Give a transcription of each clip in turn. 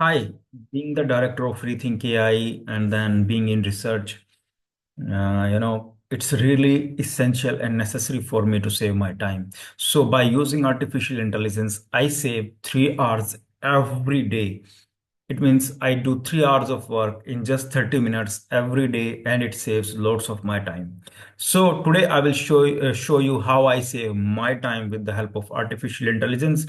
Hi, being the director of ReThynk AI and then being in research, it's really essential and necessary for me to save my time. So by using artificial intelligence, I save 3 hours every day. It means I do 3 hours of work in just 30 minutes every day, and it saves lots of my time. So today I will show you how I save my time with the help of artificial intelligence.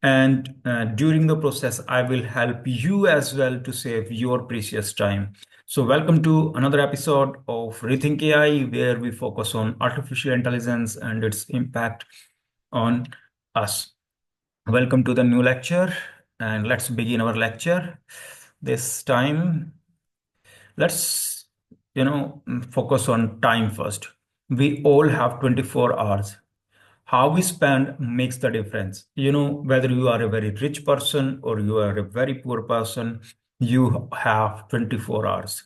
And during the process, I will help you as well to save your precious time. So welcome to another episode of Rethink AI, where we focus on artificial intelligence and its impact on us. Welcome to the new lecture, and let's begin our lecture. This time, let's focus on time first. We all have 24 hours. How we spend makes the difference. Whether you are a very rich person or you are a very poor person, you have 24 hours.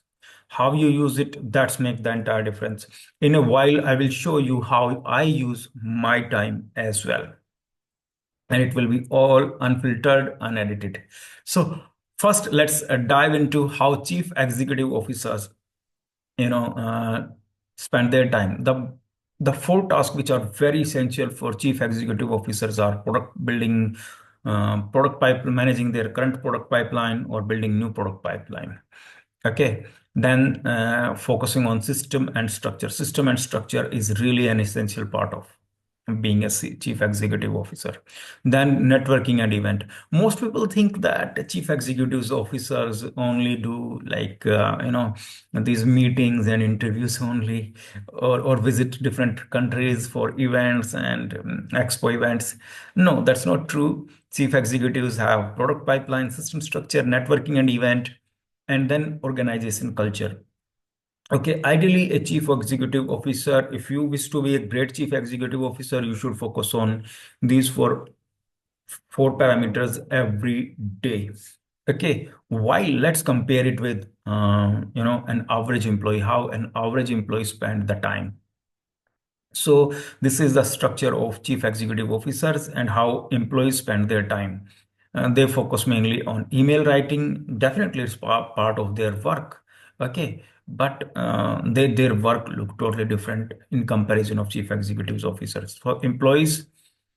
How you use it, that's make the entire difference. In a while, I will show you how I use my time as well, and it will be all unfiltered, unedited. So first, let's dive into how chief executive officers, you know, uh, spend their time. The four tasks which are very essential for chief executive officers are product building, product pipeline, managing their current product pipeline, or building new product pipeline. Okay. Then focusing on system and structure. System and structure is really an essential part of being a chief executive officer. Then networking and event. Most people think that chief executives officers only do these meetings and interviews only, or visit different countries for events and expo events. No, that's not true. Chief executives have product pipeline, system structure, networking and event, and then organization culture. Okay, ideally, a chief executive officer, if you wish to be a great chief executive officer, you should focus on these four parameters every day. Okay, why? Let's compare it with an average employee, how an average employee spend the time. So this is the structure of chief executive officers and how employees spend their time. They focus mainly on email writing. Definitely, it's part of their work. Okay, but their work look totally different in comparison of chief executives officers. For employees,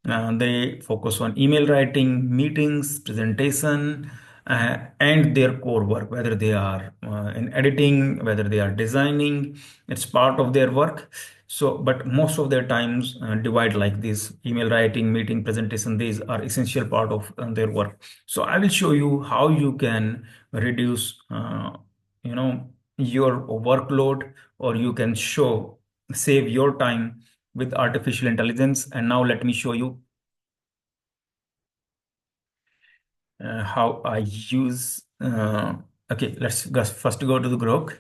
they focus on email writing, meetings, presentation, and their core work, whether they are in editing, whether they are designing. It's part of their work. So, but most of their times divide like this: email writing, meeting, presentation. These are essential part of their work. So I will show you how you can reduce, your workload, or you can save your time with artificial intelligence. And now let me show you how I use. Okay, first go to the Grok.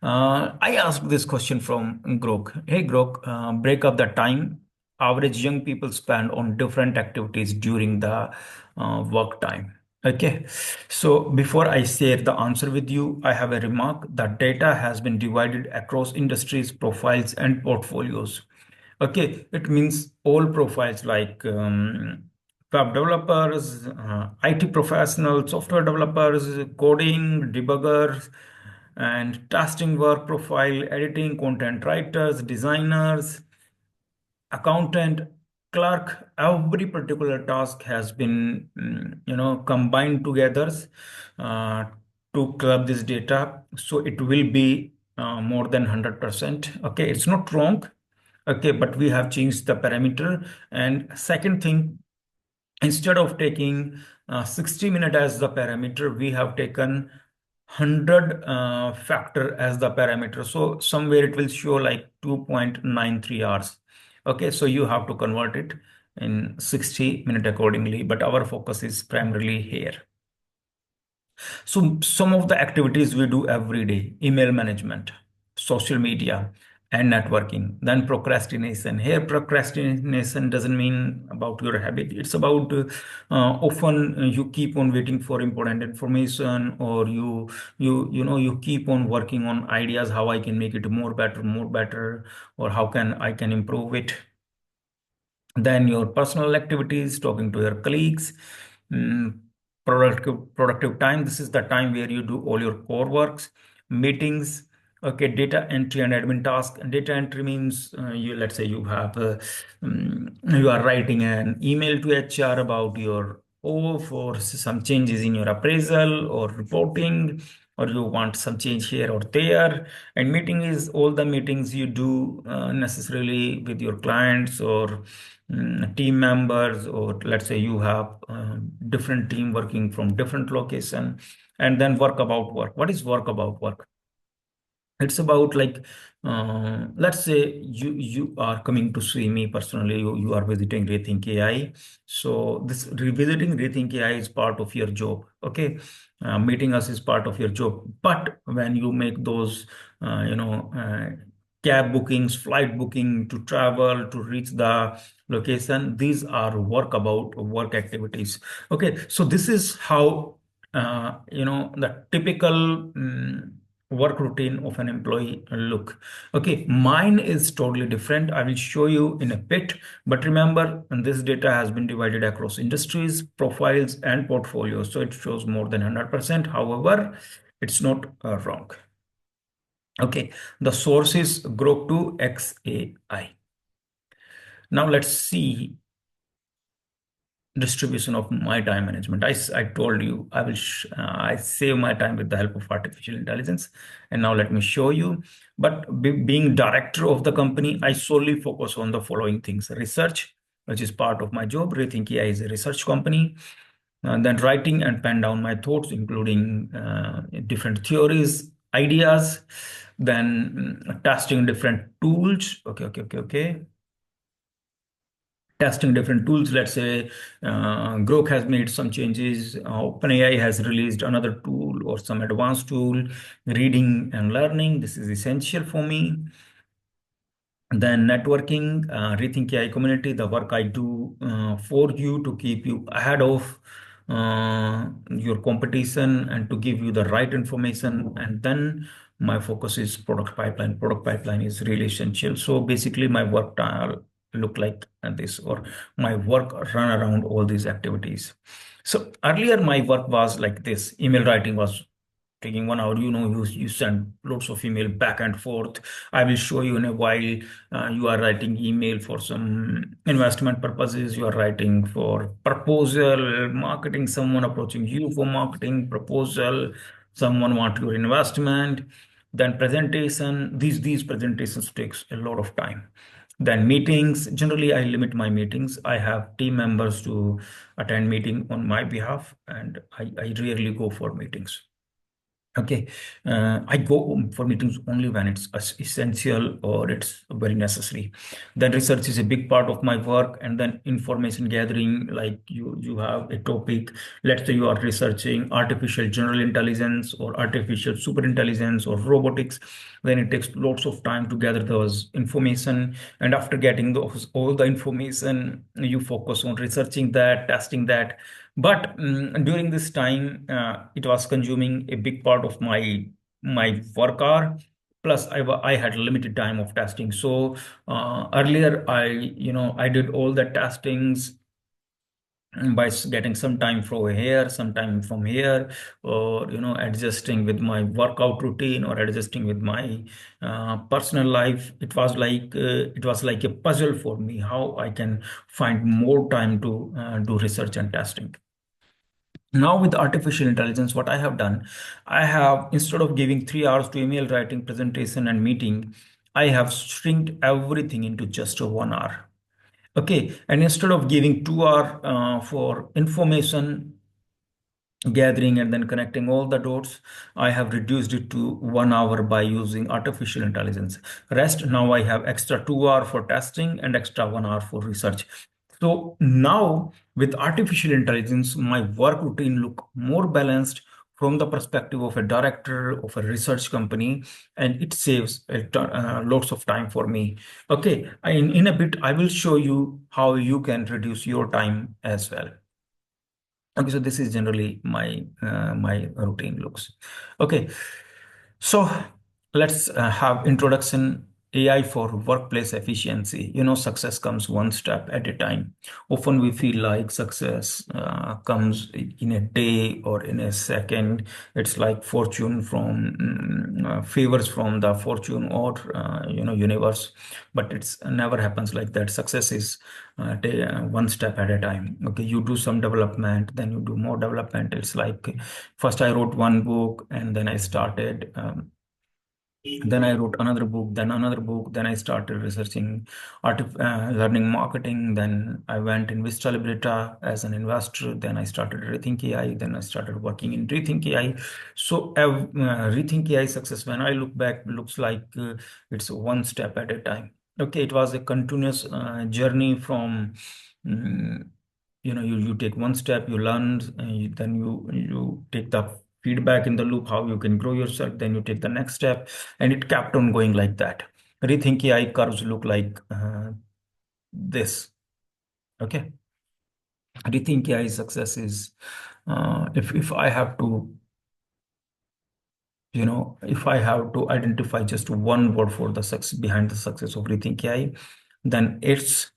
I asked this question from Grok. Hey Grok, break up the time average young people spend on different activities during the work time. Okay, so before I share the answer with you, I have a remark that data has been divided across industries, profiles, and portfolios. Okay, it means all profiles like web developers, IT professionals, software developers, coding, debuggers, and testing work profile, editing, content writers, designers, accountant, clerk. Every particular task has been combined together uh, to club this data, so it will be more than 100%. Okay, it's not wrong. Okay, but we have changed the parameter. And second thing, instead of taking 60 minute as the parameter, we have taken 100 factor as the parameter. So somewhere it will show like 2.93 hours. Okay, so you have to convert it in 60 minute accordingly, but our focus is primarily here. So some of the activities we do every day: email management, social media, and networking. Then procrastination. Here, procrastination doesn't mean about your habit. It's about often you keep on waiting for important information, or you keep on working on ideas how I can make it more better, or how can I can improve it. Then your personal activities, talking to your colleagues, mm, productive time. This is the time where you do all your core works, meetings. Okay, data entry and admin task. Data entry means you, let's say you have you are writing an email to HR about your off or some changes in your appraisal or reporting, or you want some change here or there. And meeting is all the meetings you do necessarily with your clients or team members, or let's say you have different team working from different location. And then work about work. What is work about work? It's about like let's say you are coming to see me personally, you are visiting Rethink AI. So this revisiting Rethink AI is part of your job. Okay, meeting us is part of your job. But when you make those cab bookings, flight booking to travel to reach the location, these are work about work activities. Okay, so this is how the typical work routine of an employee look. Okay, mine is totally different. I will show you in a bit, but remember, this data has been divided across industries, profiles, and portfolios, so it shows more than 100%. However, it's not wrong. Okay, the source is Grok 2 XAI. Now let's see distribution of my time management. I told you I save my time with the help of artificial intelligence, and now let me show you. But being director of the company, I solely focus on the following things: research, which is part of my job. Rethink AI is a research company. And then writing and pen down my thoughts, including different theories, ideas. Then testing different tools. Okay, testing different tools. Let's say Grok has made some changes, OpenAI has released another tool or some advanced tool. Reading and learning, this is essential for me. Then networking, Rethink AI community, the work I do for you to keep you ahead of your competition and to give you the right information. And then my focus is product pipeline. Product pipeline is really essential. So basically my work look like this, or my work run around all these activities. So earlier my work was like this. Email writing was taking 1 hour. You send lots of email back and forth. I will show you in a while. You are writing email for some investment purposes, you are writing for proposal marketing, someone approaching you for marketing proposal, someone want your investment. Then presentation, these presentations takes a lot of time. Then meetings, generally I limit my meetings. I have team members to attend meeting on my behalf, and I rarely go for meetings. Okay, I go for meetings only when it's essential or it's very necessary. Then research is a big part of my work, and then information gathering. Like you have a topic. Let's say you are researching artificial general intelligence or artificial super intelligence or robotics. Then it takes lots of time to gather those information, and after getting those all the information, you focus on researching that, testing that. But during this time, it was consuming a big part of my work hour. Plus, I had limited time of testing. So earlier, I did all the testings by getting some time from here, some time from here, or adjusting with my workout routine or adjusting with my personal life. It was like a puzzle for me how I can find more time to do research and testing. Now with artificial intelligence, what I have done, I have, instead of giving 3 hours to email writing, presentation, and meeting, I have shrinked everything into just a 1 hour. Okay, and instead of giving 2 hours for information gathering and then connecting all the dots, I have reduced it to 1 hour by using artificial intelligence. Rest, now I have extra 2 hours for testing and extra 1 hour for research. So now with artificial intelligence, my work routine look more balanced from the perspective of a director of a research company, and it saves lots of time for me. Okay, in a bit, I will show you how you can reduce your time as well. Okay, so this is generally my routine looks. Okay, so let's have introduction. AI for workplace efficiency. Success comes one step at a time. Often we feel like success comes in a day or in a second. It's like fortune from favors from the fortune or universe, but it's never happens like that. Success is one step at a time. Okay, you do some development, then you do more development. It's like first I wrote one book, and then I started. Then I wrote another book, then another book. Then I started researching learning marketing. Then I went in Vista Libreta as an investor. Then I started ReThynk AI. Then I started working in ReThynk AI. So ReThynk AI success, when I look back, looks like it's one step at a time. Okay, it was a continuous journey from you take one step, you learn, then you take the feedback in the loop, how you can grow yourself, then you take the next step, and it kept on going like that. ReThynk AI curves look like this. Okay, ReThynk AI success is if I have to if I have to identify just one word for the success behind the success of ReThynk AI, then it's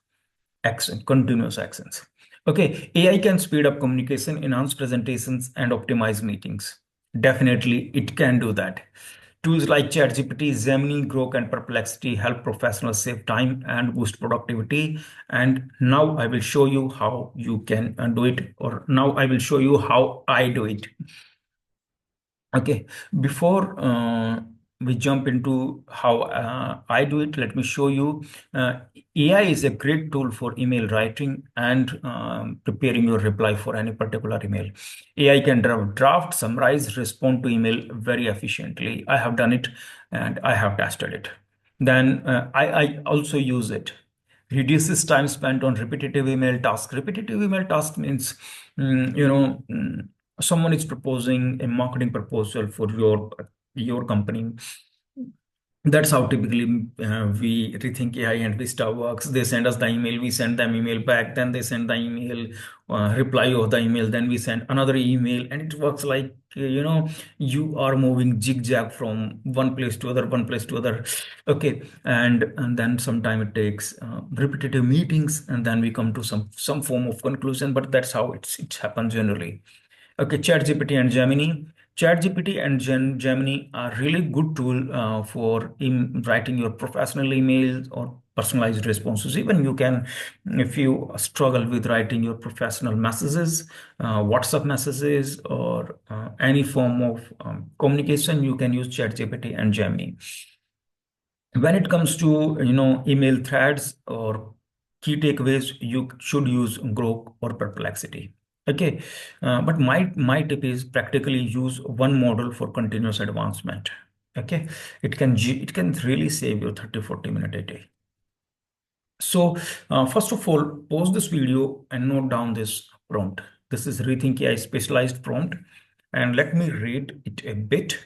action, continuous actions. Okay, AI can speed up communication, enhance presentations, and optimize meetings. Definitely, it can do that. Tools like ChatGPT, Gemini, Grok, and Perplexity help professionals save time and boost productivity. And now I will show you how you can do it, or now I will show you how I do it. Okay, before we jump into how I do it, let me show you. AI is a great tool for email writing and preparing your reply for any particular email. AI can draft, summarize, respond to email very efficiently. I have done it and I have tested it. Then I also use it. Reduces time spent on repetitive email tasks. Repetitive email task means, someone is proposing a marketing proposal for your company. That's how typically we ReThynk AI and Vista works. They send us the email, we send them email back, then they send the email, reply of the email, then we send another email, and it works like you are moving zigzag from one place to other, one place to other. Okay, and then sometime it takes repetitive meetings, and then we come to some form of conclusion. But that's how it happens generally. Okay, ChatGPT and Gemini. ChatGPT and Gemini are really good tool for writing your professional emails or personalized responses. Even you can, if you struggle with writing your professional messages, WhatsApp messages, or any form of communication, you can use ChatGPT and Gemini. When it comes to email threads or key takeaways, you should use Grok or Perplexity. Okay, but my tip is practically use one model for continuous advancement. Okay, it can really save you 30-40 minutes a day. So first of all, pause this video and note down this prompt. This is ReThynk AI specialized prompt, and let me read it a bit.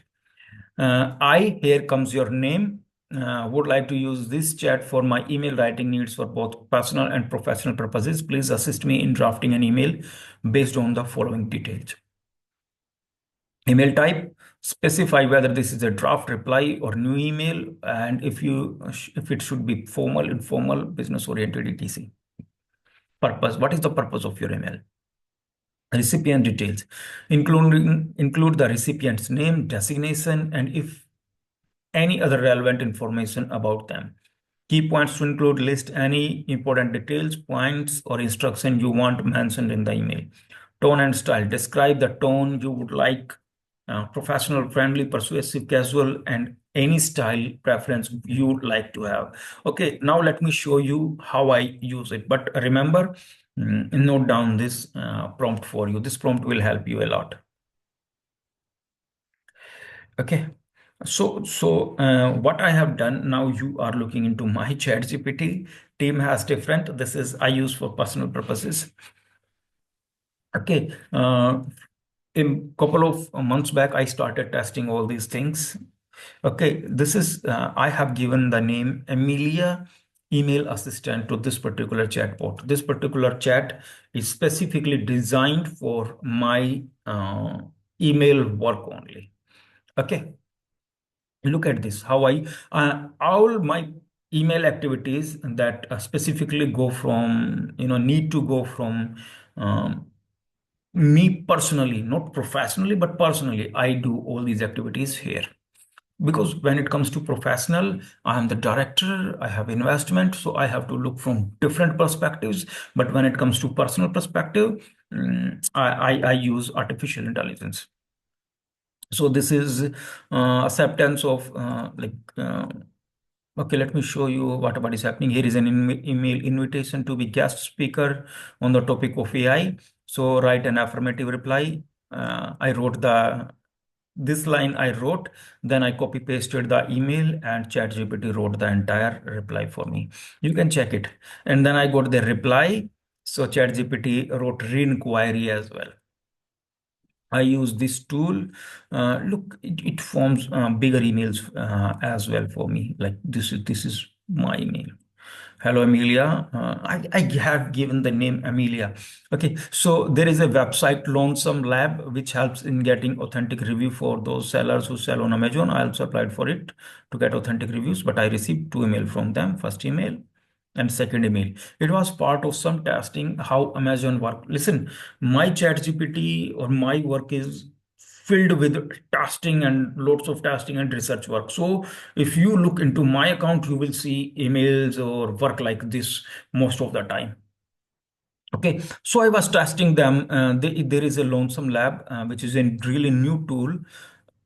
Here comes your name. Would like to use this chat for my email writing needs for both personal and professional purposes. Please assist me in drafting an email based on the following details. Email type, specify whether this is a draft, reply, or new email, and if it should be formal, informal, business oriented, etc. Purpose, what is the purpose of your email? Recipient details, include the recipient's name, designation, and if any other relevant information about them. Key points to include: list any important details, points, or instruction you want mentioned in the email. Tone and style, describe the tone you would like, professional, friendly, persuasive, casual, and any style preference you would like to have. Okay, now let me show you how I use it. But remember, note down this prompt for you. This prompt will help you a lot. Okay. So what I have done now, you are looking into my ChatGPT. Team has different. This is I use for personal purposes. Okay. A couple of months back, I started testing all these things. Okay. This is I have given the name Amelia email assistant to this particular chatbot. This particular chat is specifically designed for my email work only. Okay. Look at this, how I all my email activities that specifically go from, need to go from um, me personally, not professionally, but personally. I do all these activities here. Because when it comes to professional, I am the director, I have investment, so I have to look from different perspectives. But when it comes to personal perspective, I use artificial intelligence. So this is acceptance of okay, let me show you what is happening. Here is an email invitation to be guest speaker on the topic of AI. So write an affirmative reply. I wrote the this line I wrote, then I copy pasted the email and ChatGPT wrote the entire reply for me. You can check it. And then I got the reply. So ChatGPT wrote re-inquiry as well. I use this tool. Look, it forms bigger emails as well for me. Like this is my email. Hello, Amelia. I have given the name Amelia. Okay, so there is a website, Lonesome Lab, which helps in getting authentic review for those sellers who sell on Amazon. I also applied for it to get authentic reviews, but I received two email from them. First email and second email. It was part of some testing how Amazon work. Listen, my chat GPT or my work is filled with testing and lots of testing and research work. So if you look into my account, you will see emails or work like this most of the time. Okay, so I was testing them. There is a Lonesome Lab, which is a really new tool.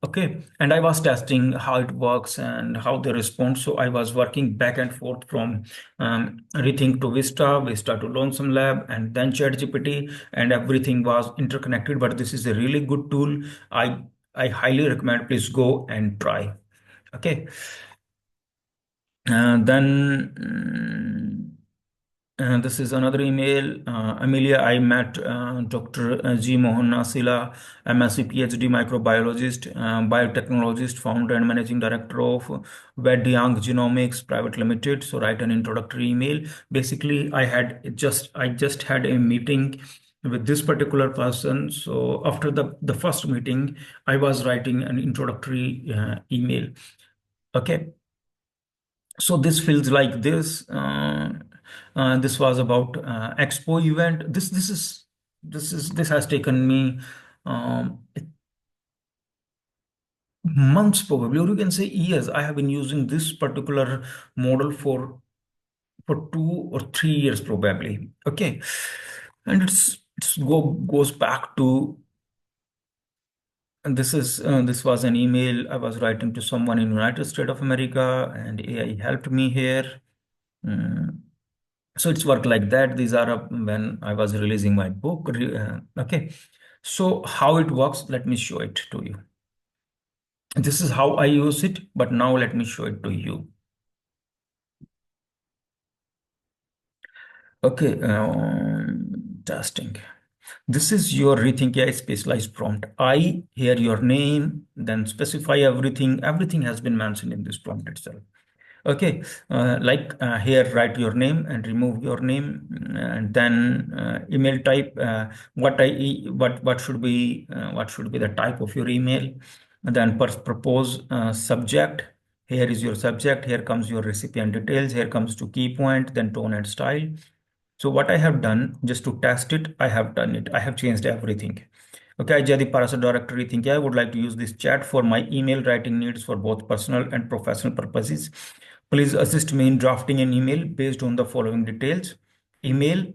Okay, and I was testing how it works and how they respond. So I was working back and forth from ReThynk to Vista, Vista to Lonesome Lab, and then ChatGPT, and everything was interconnected. But this is a really good tool. I highly recommend. Please go and try. Okay, then. This is another email. Amelia, I met Dr. G. Mohan Nasila, MSc PhD microbiologist, biotechnologist, founder and managing director of Vedyang Genomics Private Limited. So write an introductory email. Basically, I just had a meeting with this particular person. So after the first meeting, I was writing an introductory email. Okay, so this feels like this. This was about expo event. This has taken me months probably, or you can say years. I have been using this particular model for 2 or 3 years probably. Okay, and goes back to. And this was an email I was writing to someone in United States of America, and AI helped me here. Mm. So it's work like that. These are when I was releasing my book. Okay. So how it works, let me show it to you. This is how I use it, but now let me show it to you. Okay. Testing. This is your ReThynk AI specialized prompt. I hear your name, then specify everything. Everything has been mentioned in this prompt itself. Okay, here, write your name and remove your name, and then email type. What should be the type of your email? And then propose subject. Here is your subject. Here comes your recipient details. Here comes to key point. Then tone and style. So what I have done just to test it, I have done it. I have changed everything. Okay, Jaideep Parashar directory think I would like to use this chat for my email writing needs for both personal and professional purposes. Please assist me in drafting an email based on the following details. Email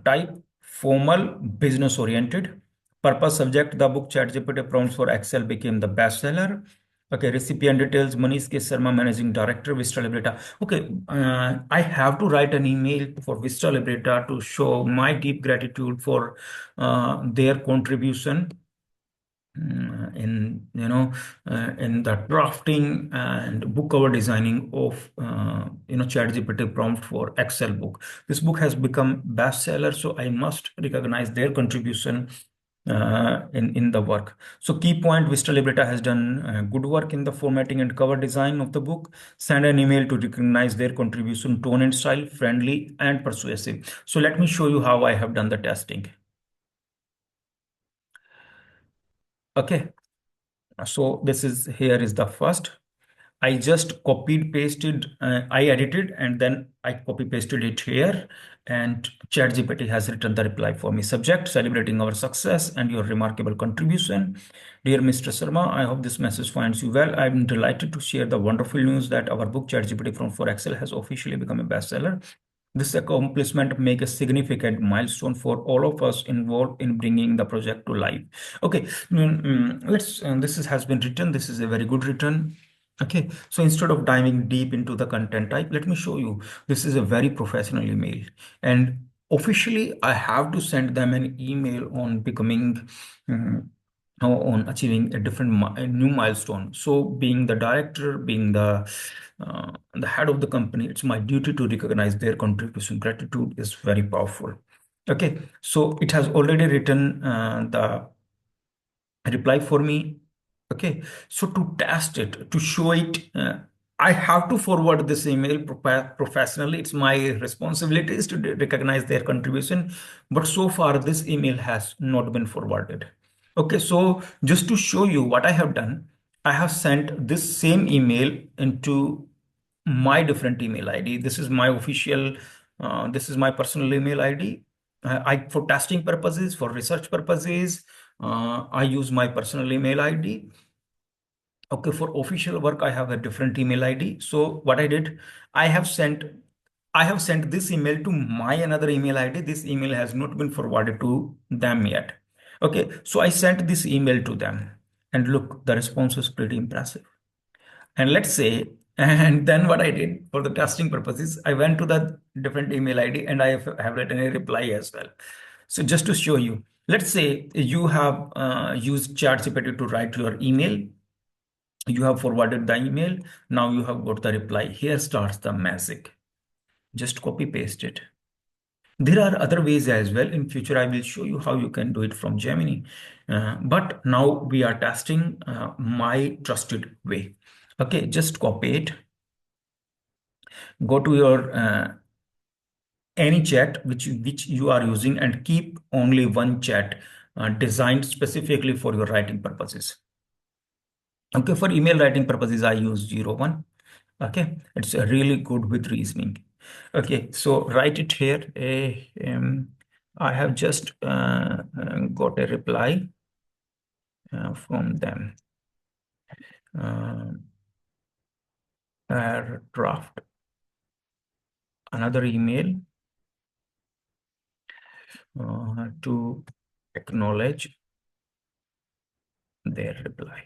type formal, business oriented. Purpose subject, the book ChatGPT prompts for Excel became the bestseller. Okay, recipient details, Manish K. Sharma, Managing Director, Vista Libreta. Okay, I have to write an email for Vista Libreta to show my deep gratitude for their contribution in in the drafting and book cover designing of ChatGPT prompt for Excel book. This book has become bestseller, so I must recognize their contribution in the work. So key point: Vista Libreta has done good work in the formatting and cover design of the book. Send an email to recognize their contribution, tone and style, friendly and persuasive. So let me show you how I have done the testing. Okay. So this is here is the first. I just copied, pasted, I edited, and then I copy pasted it here. And ChatGPT has written the reply for me. Subject, celebrating our success and your remarkable contribution. Dear Mr. Sharma, I hope this message finds you well. I'm delighted to share the wonderful news that our book ChatGPT from for Excel has officially become a bestseller. This accomplishment make a significant milestone for all of us involved in bringing the project to life. Okay, let's. Has been written. This is a very good written. Okay, so instead of diving deep into the content type, let me show you. This is a very professional email, and officially, I have to send them an email on becoming. On achieving a a new milestone. So, being the director, being the head of the company, it's my duty to recognize their contribution. Gratitude is very powerful. Okay, so it has already written the reply for me. Okay, so to test it, to show it, I have to forward this email professionally. It's my responsibility is to recognize their contribution. But so far, this email has not been forwarded. Okay, so just to show you what I have done, I have sent this same email into my different email ID. This is my official, this is my personal email ID. For testing purposes, for research purposes, I use my personal email ID. Okay, for official work, I have a different email ID. So what I did, I have sent I have sent this email to my another email ID. This email has not been forwarded to them yet. Okay, so I sent this email to them, and look, the response was pretty impressive. And let's say, and then what I did for the testing purposes, I went to the different email ID and I have written a reply as well. So just to show you, let's say you have used ChatGPT to write your email. You have forwarded the email. Now you have got the reply. Here starts the magic. Just copy paste it. There are other ways as well. In future, I will show you how you can do it from Gemini. But now we are testing my trusted way. Okay, just copy it. Go to your any chat which you are using and keep only one chat designed specifically for your writing purposes. Okay, for email writing purposes, I use 01. Okay, it's really good with reasoning. Okay, so write it here. I have just got a reply from them. Draft another email to acknowledge their reply.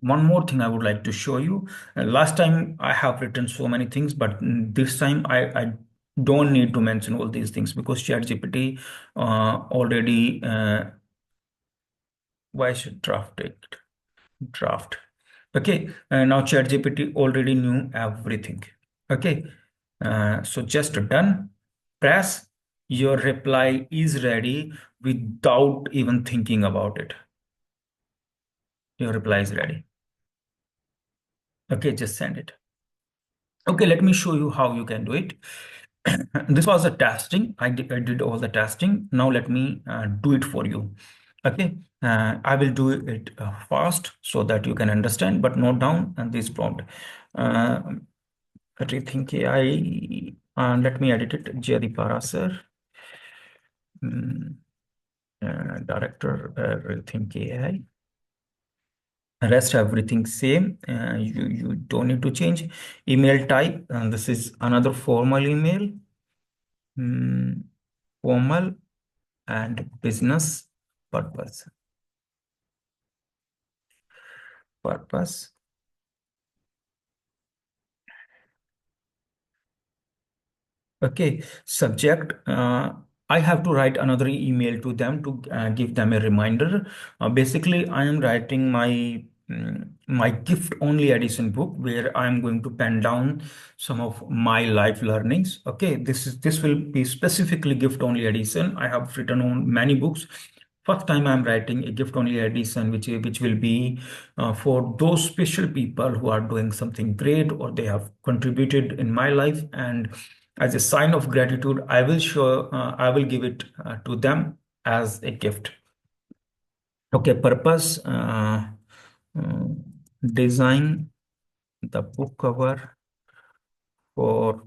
One more thing I would like to show you. Last time I have written so many things, but this time I don't need to mention all these things because ChatGPT already, why should draft it? Draft. Okay, now ChatGPT already knew everything. Okay, so just done. Press, your reply is ready without even thinking about it. Your reply is ready. Okay, just send it. Okay, let me show you how you can do it. This was a testing. I did all the testing. Now let me do it for you. Okay, I will do it fast so that you can understand, but note down this prompt. Uh, ReThynk AI, let me edit it. Jaideep Parashar, director, ReThynk AI. Rest everything same. You don't need to change. Email type, and this is another formal email. Formal and business purpose. Purpose. Okay, subject. I have to write another email to them to give them a reminder. Basically, I am writing my gift only edition book where I am going to pen down some of my life learnings. Okay, this will be specifically gift only edition. I have written on many books. First time I'm writing a gift only edition, which will be for those special people who are doing something great or they have contributed in my life, and as a sign of gratitude, I will give it to them as a gift. Okay, purpose, uh, design the book cover for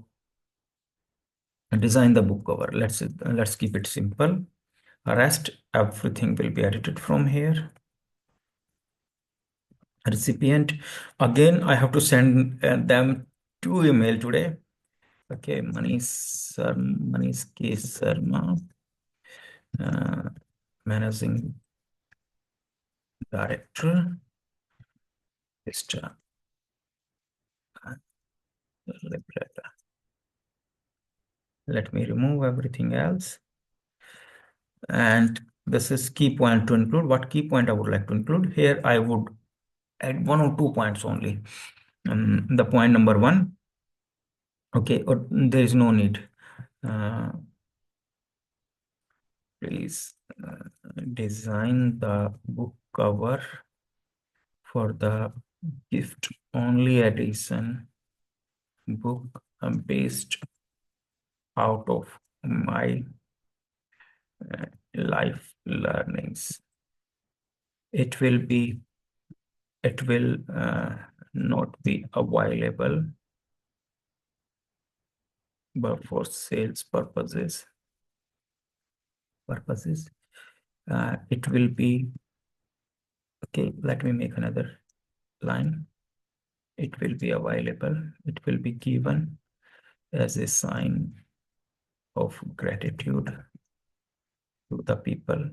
design the book cover. Let's keep it simple. Rest, everything will be edited from here. Recipient, again, I have to send them two email today. Okay, Manish K. Sharma, uh, managing director. Just let me remove everything else. And this is key point to include. What key point I would like to include here? I would add one or two points only. The point number one, okay, or there is no need. Please design the book cover for the gift only edition book based out of my life learnings. It will be, it will not be available, but for sales purposes, it will be, okay, let me make another line. It will be available, it will be given as a sign of gratitude to the people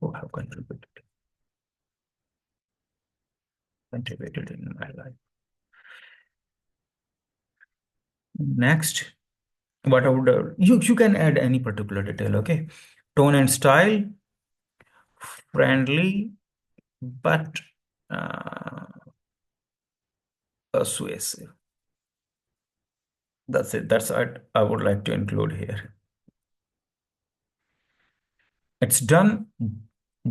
who have contributed in my life. Next, what I would you can add any particular detail, okay? Tone and style, friendly but uh, persuasive. That's it. That's what I would like to include here. It's done.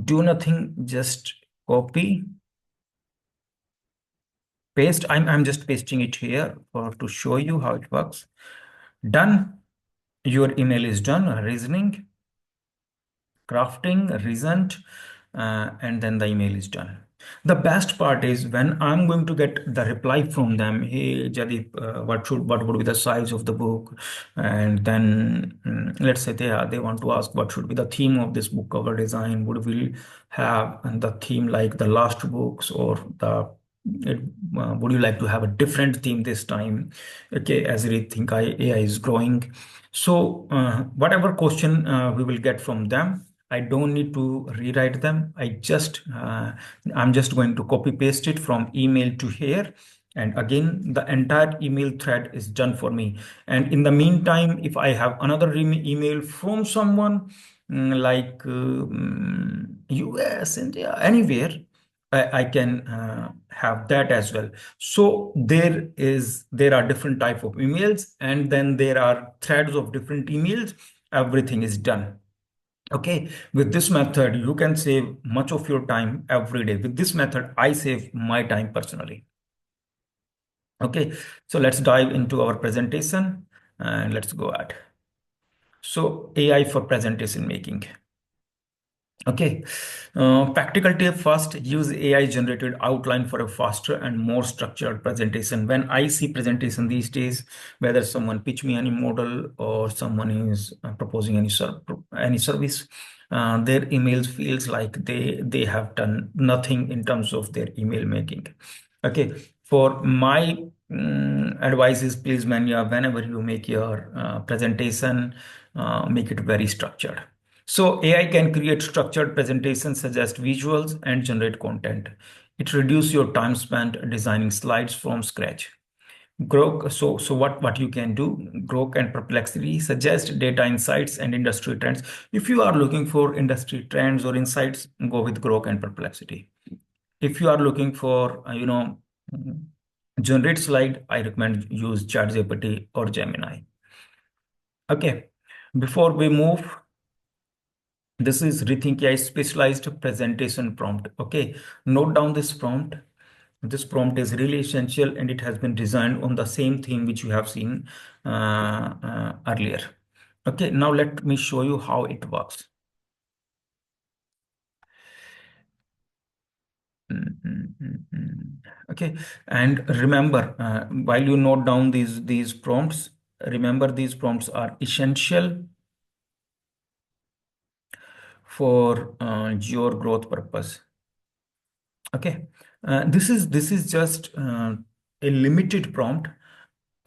Do nothing. Just copy, paste. I'm just pasting it here for to show you how it works. Done. Your email is done. Reasoning, crafting, resent, and then the email is done. The best part is when I'm going to get the reply from them, hey Jaideep, what would be the size of the book? And then let's say they want to ask what should be the theme of this book cover design. Would we have the theme like the last books, or the it, would you like to have a different theme this time? Okay, as we think AI is growing. So whatever question we will get from them, I don't need to rewrite them. I'm just going to copy paste it from email to here. And again, the entire email thread is done for me. And in the meantime, if I have another email from someone like US, India, anywhere, I can have that as well. So there are different type of emails, and then there are threads of different emails. Everything is done. Okay, with this method, you can save much of your time every day. With this method, I save my time personally. Okay, so let's dive into our presentation and let's go at. So AI for presentation making. Okay, practical tip first, use AI generated outline for a faster and more structured presentation. When I see presentation these days, whether someone pitch me any model or someone is proposing any service, their emails feels like they have done nothing in terms of their email making. Okay, for my advice is please, Manya, whenever you make your presentation, make it very structured. So AI can create structured presentations, suggest visuals, and generate content. It reduces your time spent designing slides from scratch. Grok, so what you can do, Grok and Perplexity suggest data insights and industry trends. If you are looking for industry trends or insights, go with Grok and Perplexity. If you are looking for, mm, generate slide, I recommend use ChatGPT or Gemini. Okay, before we move, this is ReThynk AI specialized presentation prompt. Okay, note down this prompt. This prompt is really essential and it has been designed on the same theme which you have seen earlier. Okay, now let me show you how it works. Mhm. Okay, and remember, while you note down these prompts, remember these prompts are essential for your growth purpose. Okay, this is just a limited prompt.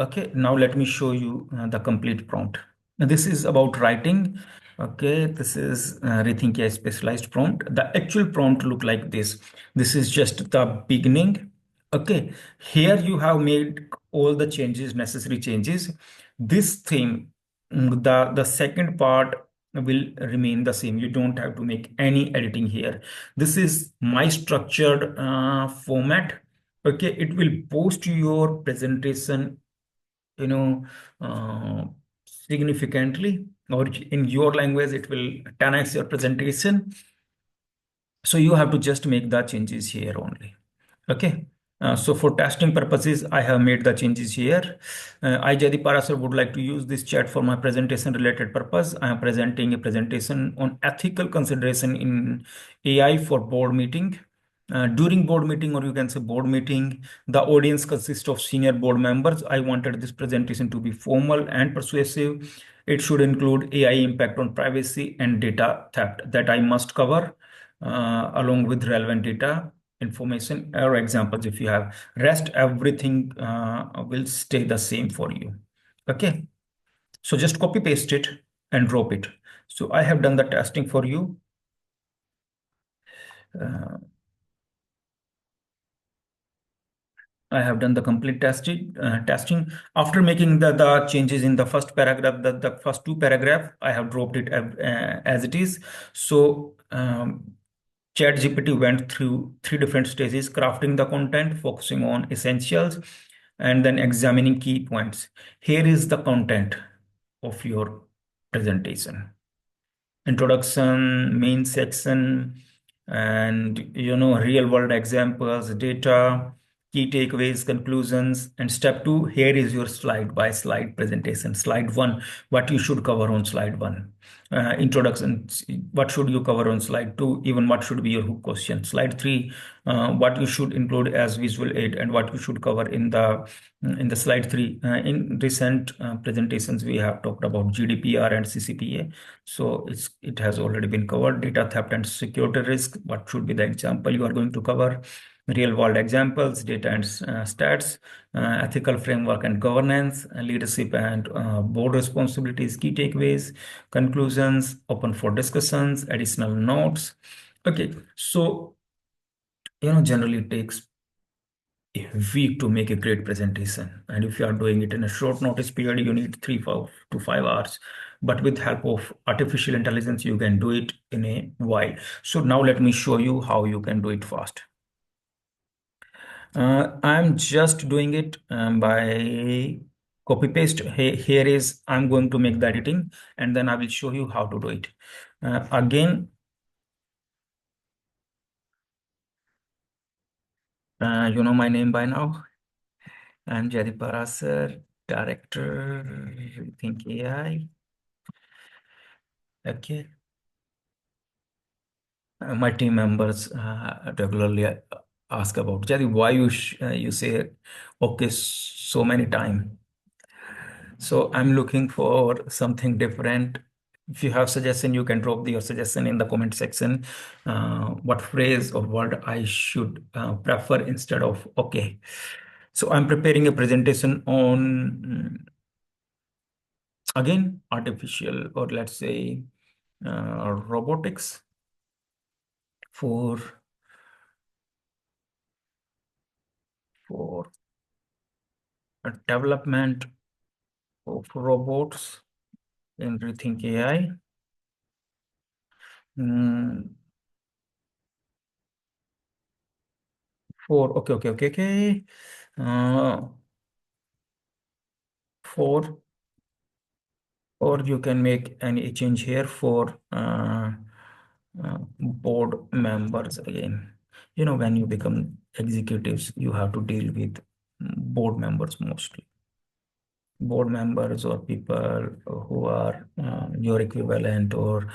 Okay, now let me show you the complete prompt. Now, this is about writing. Okay, this is Rethink AI specialized prompt. The actual prompt look like this. This is just the beginning. Okay, here you have made all the changes, necessary changes. This thing, the second part will remain the same. You don't have to make any editing here. This is my structured format. Okay, it will post your presentation, you know, uh, significantly, or in your language it will 10x your presentation. So you have to just make the changes here only. Okay. So for testing purposes, I have made the changes here. I, Jaideep Parashar, would like to use this chat for my presentation related purpose. I am presenting a presentation on ethical consideration in AI for board meeting. During board meeting, or you can say board meeting, the audience consists of senior board members. I wanted this presentation to be formal and persuasive. It should include AI impact on privacy and data theft that I must cover, along with relevant data information or examples. If you have rest, everything will stay the same for you. Okay, so just copy paste it and drop it. So I have done the testing for you. uh, I have done the complete testing. After making the changes in the first paragraph, the first two paragraph, I have dropped it as it is. So ChatGPT went through three different stages: crafting the content, focusing on essentials, and then examining key points. Here is the content of your presentation: introduction, main section, and real world examples, data, key takeaways, conclusions. And step two, here is your slide by slide presentation. Slide one, what you should cover on slide one. Introduction, what should you cover on slide two? Even what should be your hook question? Slide three, what you should include as visual aid, and what you should cover in the slide three. In recent presentations, we have talked about GDPR and CCPA. So it has already been covered. Data theft and security risk. What should be the example you are going to cover? Real world examples, data and stats, ethical framework and governance, leadership and board responsibilities, key takeaways, conclusions, open for discussions, additional notes. Okay, so generally it takes a week to make a great presentation, and if you are doing it in a short notice period, you need 3 to 5 hours. But with help of artificial intelligence, you can do it in a while. So now let me show you how you can do it fast. I'm just doing it by copy paste. Here is, I'm going to make the editing, and then I will show you how to do it. Again, you know my name by now. I'm Jaideep Parashar, director, Think AI. Okay. My team members regularly ask about, Jaideep, why you say okay so many times. So I'm looking for something different. If you have suggestion, you can drop your suggestion in the comment section. What phrase or word I should prefer instead of okay. So I'm preparing a presentation on, again, artificial, or let's say robotics for for development of robots in Rethink AI. Mm, for okay. Uh, for, or you can make any change here for board members again. When you become executives, you have to deal with board members mostly. Board members or people who are your equivalent or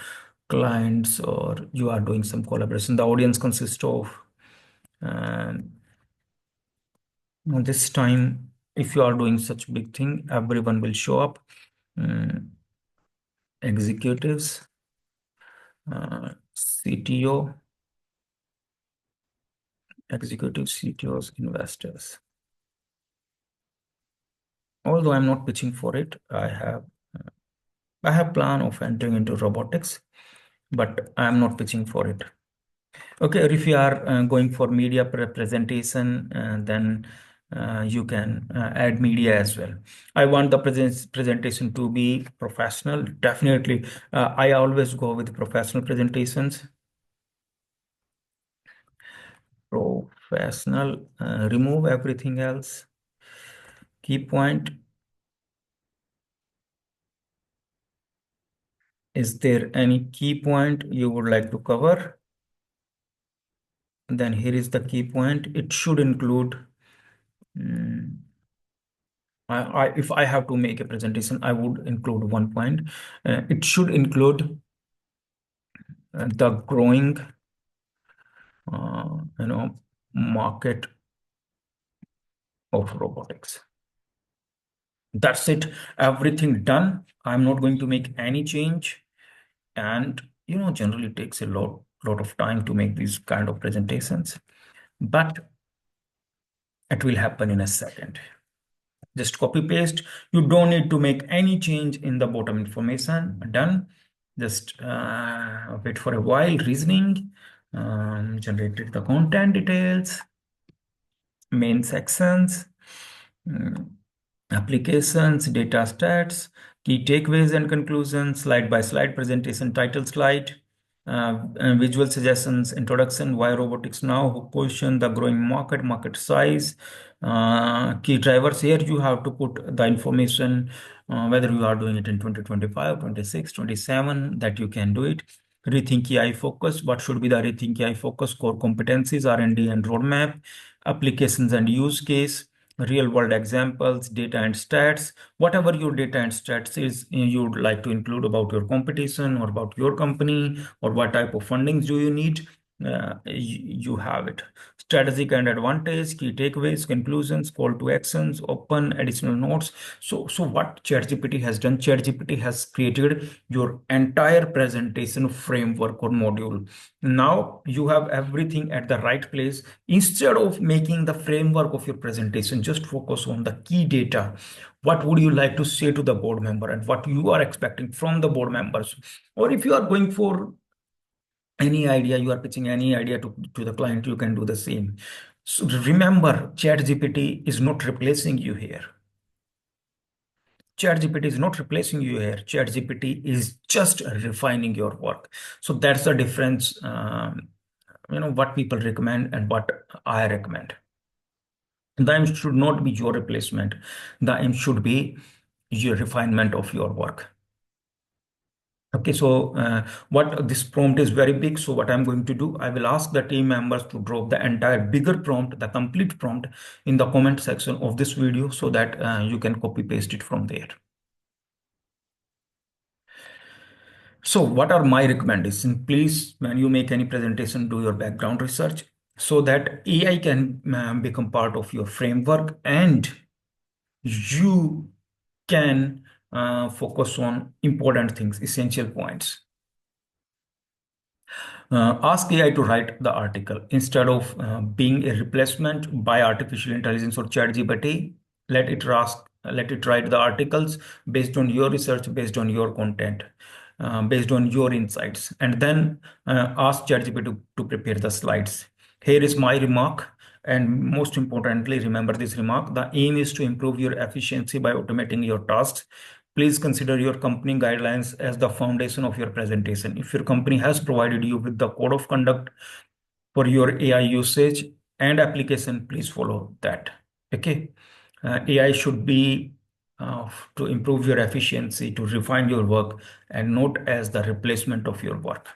clients, or you are doing some collaboration. The audience consists of Now this time, if you are doing such big thing, everyone will show up. Mm, Executives, CTO, executives, CTOs, investors. Although I'm not pitching for it, I have plan of entering into robotics, but I'm not pitching for it. Okay, or if you are going for media presentation, then you can add media as well. I want the presentation to be professional. Definitely, I always go with professional presentations. Professional, remove everything else. Key point. Is there any key point you would like to cover? Then here is the key point. It should include. mm, if I have to make a presentation, I would include one point. It should include the growing, market of robotics. That's it. Everything done. I'm not going to make any change. And generally it takes a lot of time to make these kind of presentations, but it will happen in a second. Just copy paste. You don't need to make any change in the bottom information. Done. Just wait for a while. Reasoning. Generated the content details. Main sections. mm, Applications, data stats, key takeaways and conclusions, slide by slide presentation title slide, visual suggestions, introduction, why robotics now, question the growing market size, key drivers. Here you have to put the information, whether you are doing it in 2025, 26, 27, that you can do it. Rethink AI focus. What should be the Rethink AI focus? Core competencies, R&D and roadmap, applications and use case, real world examples, data and stats, whatever your data and stats is you'd like to include about your competition or about your company, or what type of fundings do you need. You have it. Strategic and advantage, key takeaways, conclusions, call to actions, open additional notes. So what ChatGPT has done, ChatGPT has created your entire presentation framework or module. Now you have everything at the right place. Instead of making the framework of your presentation, just focus on the key data. What would you like to say to the board member and what you are expecting from the board members? Or if you are going for any idea, you are pitching any idea to the client, you can do the same. So remember, ChatGPT is not replacing you here. ChatGPT is not replacing you here. ChatGPT is just refining your work. So that's the difference, what people recommend and what I recommend. The aim should not be your replacement. The aim should be your refinement of your work. Okay, so what this prompt is very big. So what I'm going to do, I will ask the team members to drop the entire bigger prompt, the complete prompt in the comment section of this video so that you can copy paste it from there. So what are my recommendations? Please, when you make any presentation, do your background research so that AI can become part of your framework and you can focus on important things, essential points. Ask AI to write the article instead of being a replacement by artificial intelligence or ChatGPT. Let it write the articles based on your research, based on your content, based on your insights, and then ask ChatGPT to prepare the slides. Here is my remark. And most importantly, remember this remark. The aim is to improve your efficiency by automating your tasks. Please consider your company guidelines as the foundation of your presentation. If your company has provided you with the code of conduct for your AI usage and application, please follow that. Okay. AI should be to improve your efficiency, to refine your work, and not as the replacement of your work.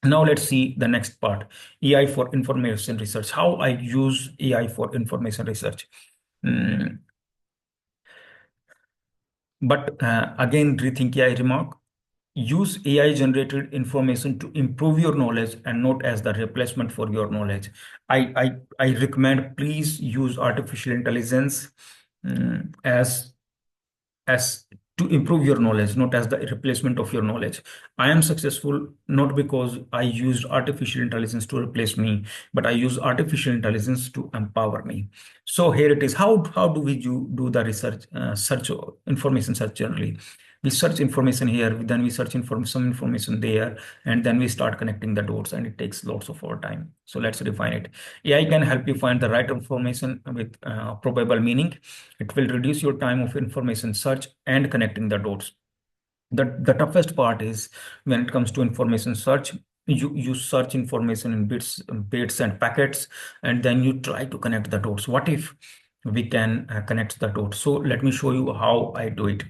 Now let's see the next part, AI for information research. How I use AI for information research. Mm, but again, rethink AI remark. use AI generated information to improve your knowledge and not as the replacement for your knowledge. I recommend please use artificial intelligence as to improve your knowledge, not as the replacement of your knowledge. I am successful not because I used artificial intelligence to replace me, but I use artificial intelligence to empower me. So here it is. How do we do the research, search information search generally? We search information here, then we search some information there, and then we start connecting the dots, and it takes lots of our time. So let's define it. AI can help you find the right information with probable meaning. It will reduce your time of information search and connecting the dots. The toughest part is when it comes to information search, you search information in bits and packets, and then you try to connect the dots. What if we can connect the dots? So let me show you how I do it.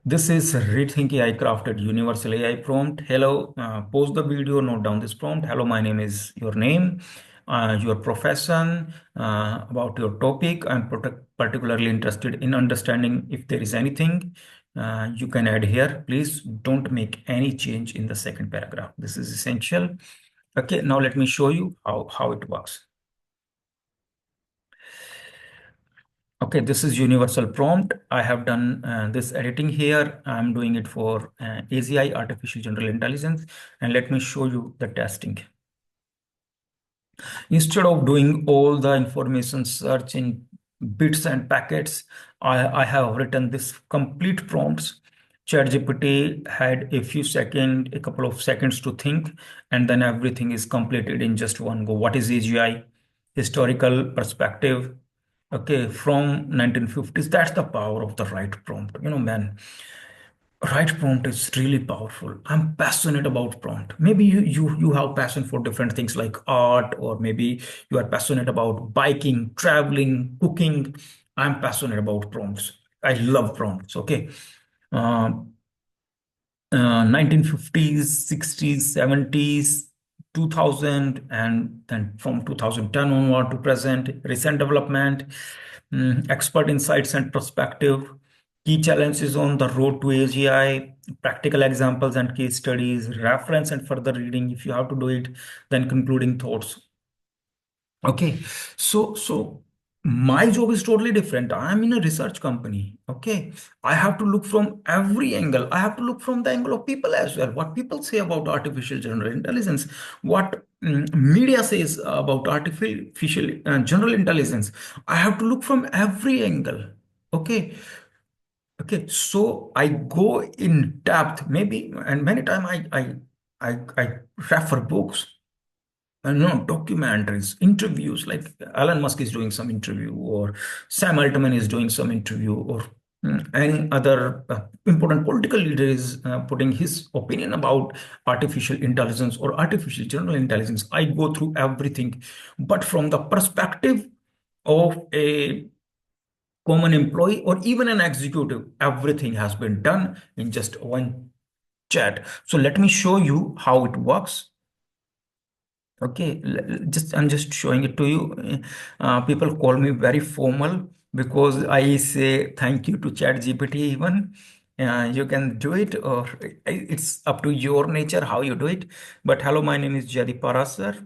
This is ReThynk AI crafted universal AI prompt. Hello, pause the video, note down this prompt. Hello, my name is your name, your profession, about your topic. I'm particularly interested in understanding if there is anything you can add here. Please don't make any change in the second paragraph. This is essential. Okay, now let me show you how it works. Okay, this is universal prompt. I have done this editing here. I'm doing it for AGI, Artificial General Intelligence. And let me show you the testing. Instead of doing all the information search in bits and packets, I have written this complete prompts. ChatGPT had a couple of seconds to think, and then everything is completed in just one go. What is AGI? Historical perspective. Okay, from 1950s. That's the power of the right prompt. Man, right prompt is really powerful. I'm passionate about prompt. Maybe you have passion for different things like art, or maybe you are passionate about biking, traveling, cooking. I'm passionate about prompts. I love prompts. Okay. Um, 1950s, 60s, 70s, 2000, and then from 2010 onward to present, recent development, expert insights and perspective, key challenges on the road to AGI, practical examples and case studies, reference and further reading if you have to do it, then concluding thoughts. Okay, so my job is totally different. I'm in a research company. Okay, I have to look from every angle. I have to look from the angle of people as well. What people say about artificial general intelligence, what media says about artificial general intelligence. I have to look from every angle. Okay, okay. So I go in depth, maybe, and many time I refer books, no documentaries, interviews, like Elon Musk is doing some interview, or Sam Altman is doing some interview, or any other important political leader is putting his opinion about artificial intelligence or artificial general intelligence. I go through everything, but from the perspective of a common employee or even an executive, everything has been done in just one chat. So let me show you how it works. Okay, just I'm just showing it to you. People call me very formal because I say thank you to ChatGPT even. You can do it, or it's up to your nature how you do it. But hello, my name is Jaideep Parashar.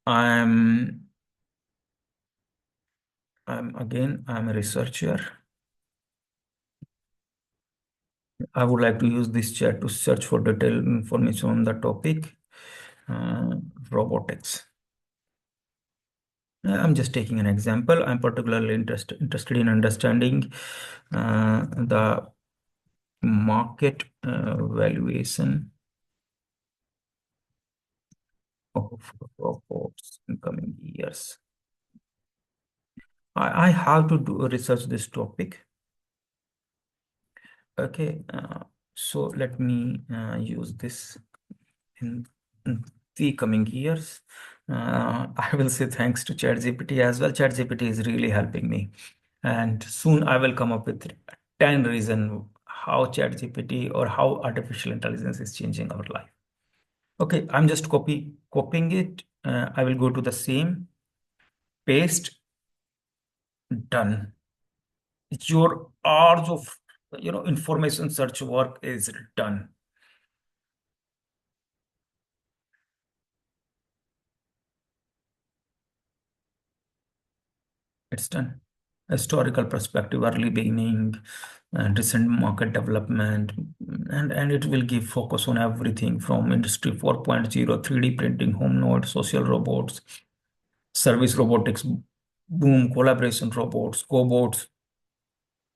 I'm I'm a researcher. I would like to use this chat to search for detailed information on the topic, uh, robotics. I'm just taking an example. I'm particularly interested in understanding the market valuation of robots in coming years. I have to do research this topic. Okay, so let me use this in the coming years. I will say thanks to ChatGPT as well. ChatGPT is really helping me. And soon I will come up with 10 reasons how ChatGPT or how artificial intelligence is changing our life. Okay, I'm just copying it. I will go to the same, paste, done. your hours of information search work is done. It's done. Historical perspective, early beginning, and recent market development, and it will give focus on everything from industry 4.0, 3D printing, home nodes, social robots, service robotics, boom, collaboration robots, cobots,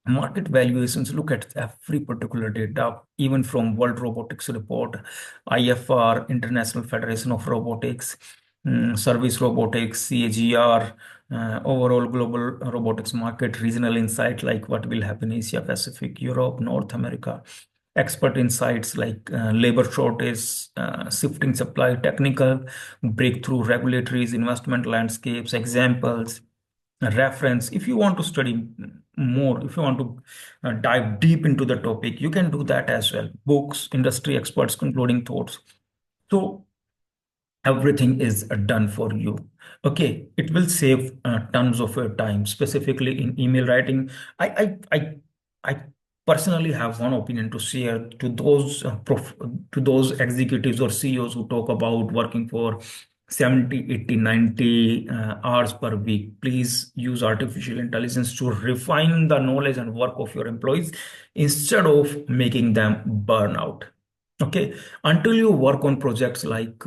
market valuations. Look at every particular data, even from World Robotics Report, IFR, International Federation of Robotics, Service Robotics, CAGR, overall global robotics market, regional insight like what will happen in Asia Pacific, Europe, North America, expert insights like labor shortage, shifting supply, technical breakthrough, regulatories, investment landscapes, examples, reference. If you want to study more, if you want to dive deep into the topic, you can do that as well. Books, industry experts, concluding thoughts. So everything is done for you. Okay, it will save tons of your time, specifically in email writing. I personally have one opinion to share to those to those executives or CEOs who talk about working for 70, 80, 90 hours per week. Please use artificial intelligence to refine the knowledge and work of your employees instead of making them burn out. Okay, until you work on projects like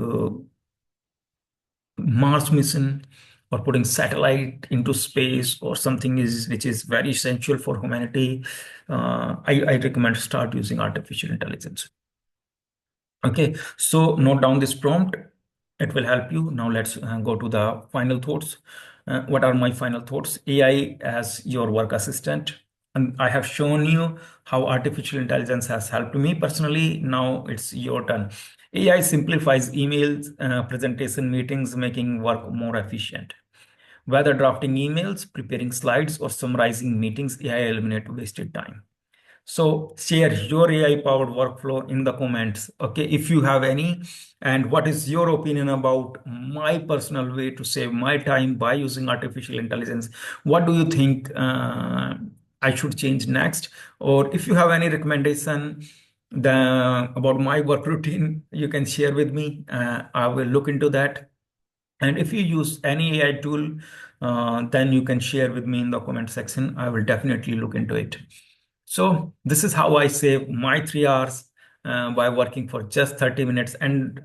Mars mission or putting satellite into space or something is which is very essential for humanity, I recommend start using artificial intelligence. Okay, so note down this prompt. It will help you. Now let's go to the final thoughts. What are my final thoughts? AI as your work assistant. And I have shown you how artificial intelligence has helped me personally. Now it's your turn. AI simplifies emails, presentation meetings, making work more efficient. Whether drafting emails, preparing slides, or summarizing meetings, AI eliminate wasted time. So share your AI powered workflow in the comments. Okay, if you have any, and what is your opinion about my personal way to save my time by using artificial intelligence? What do you think I should change next? Or if you have any recommendation about my work routine, you can share with me. I will look into that. And if you use any AI tool, then you can share with me in the comment section. I will definitely look into it. So this is how I save my 3 hours by working for just 30 minutes. And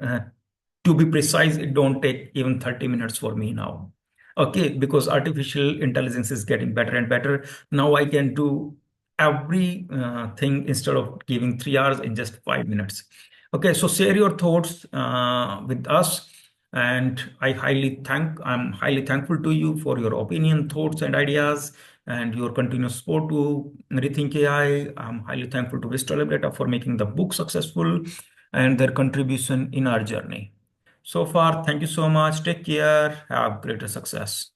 to be precise, it don't take even 30 minutes for me now. Okay, because artificial intelligence is getting better and better. Now I can do every thing instead of giving 3 hours in just 5 minutes. Okay, so share your thoughts with us. And I'm highly thankful to you for your opinion, thoughts, and ideas, and your continuous support to Rethink AI. I'm highly thankful to Bristol Data for making the book successful and their contribution in our journey. So far, thank you so much. Take care. Have greater success.